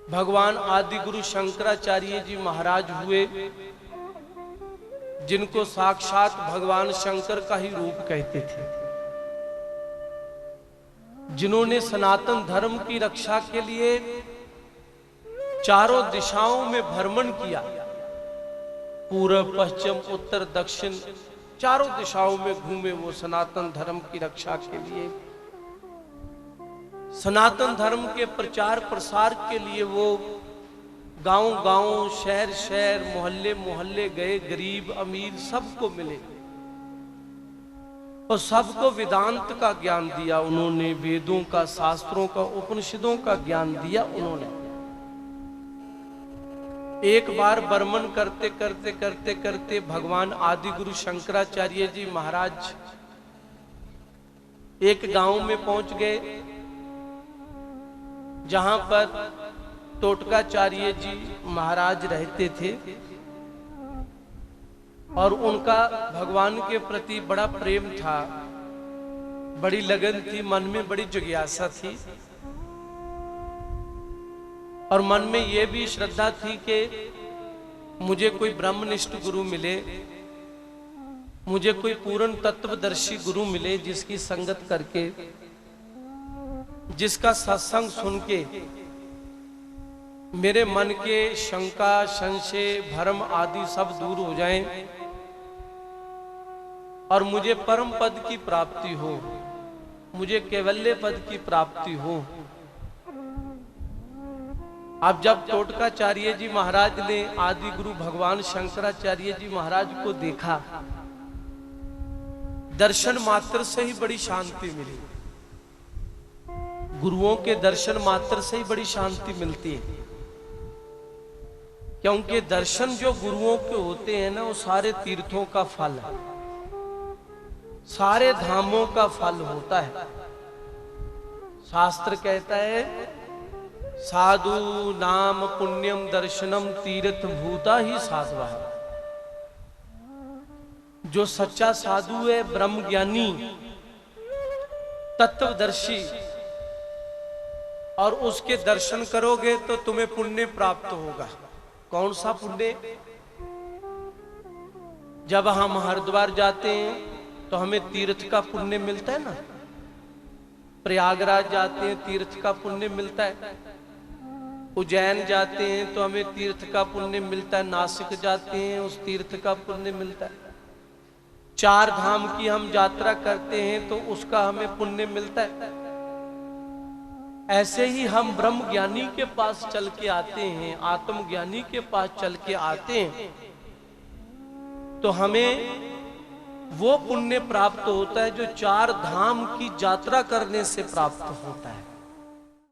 भगवान आदि गुरु शंकराचार्य जी महाराज हुए, जिनको साक्षात भगवान शंकर का ही रूप कहते थे, जिन्होंने सनातन धर्म की रक्षा के लिए चारों दिशाओं में भ्रमण किया, पूर्व पश्चिम उत्तर दक्षिण चारों दिशाओं में घूमे वो सनातन धर्म की रक्षा के लिए, सनातन धर्म के प्रचार प्रसार के लिए वो गांव-गांव, शहर-शहर, मोहल्ले-मोहल्ले गए, गरीब अमीर सबको मिले और सबको वेदांत का ज्ञान दिया उन्होंने, वेदों का, शास्त्रों का, उपनिषदों का ज्ञान दिया उन्होंने। एक बार भ्रमण करते करते करते करते भगवान आदि गुरु शंकराचार्य जी महाराज एक गांव में पहुंच गए, जहां पर टोटकाचार्य जी महाराज रहते थे और उनका भगवान के प्रति बड़ा प्रेम था, बड़ी लगन थी, मन में बड़ी जिज्ञासा थी और मन में यह भी श्रद्धा थी कि मुझे कोई ब्रह्मनिष्ठ गुरु मिले, मुझे कोई पूर्ण तत्वदर्शी गुरु मिले, जिसकी संगत करके, जिसका सत्संग सुन के मेरे मन के शंका, संशय, भ्रम आदि सब दूर हो जाएं और मुझे परम पद की प्राप्ति हो, मुझे कैवल्य पद की प्राप्ति हो। अब जब टोटकाचार्य जी महाराज ने आदि गुरु भगवान शंकराचार्य जी महाराज को देखा, दर्शन मात्र से ही बड़ी शांति मिली। गुरुओं के दर्शन मात्र से ही बड़ी शांति मिलती है, क्योंकि दर्शन जो गुरुओं के होते हैं ना, वो सारे तीर्थों का फल है, सारे धामों का फल होता है। शास्त्र कहता है साधु नाम पुण्यम दर्शनम तीर्थ भूता ही साधवा। जो सच्चा साधु है, ब्रह्म ज्ञानी, तत्वदर्शी, और उसके दर्शन करोगे तो तुम्हें पुण्य प्राप्त होगा। कौन सा पुण्य? जब हम हरिद्वार जाते हैं तो हमें तीर्थ का पुण्य मिलता है ना, प्रयागराज जाते हैं तीर्थ का पुण्य मिलता है, उज्जैन जाते हैं तो हमें तीर्थ का पुण्य मिलता है, नासिक जाते हैं उस तीर्थ का पुण्य मिलता है, चार धाम की हम यात्रा करते हैं तो उसका हमें पुण्य मिलता है। ऐसे ही हम ब्रह्म ज्ञानी के पास चल के आते हैं, आत्मज्ञानी के पास चल के आते हैं तो हमें वो पुण्य प्राप्त होता है जो चार धाम की यात्रा करने से प्राप्त होता है।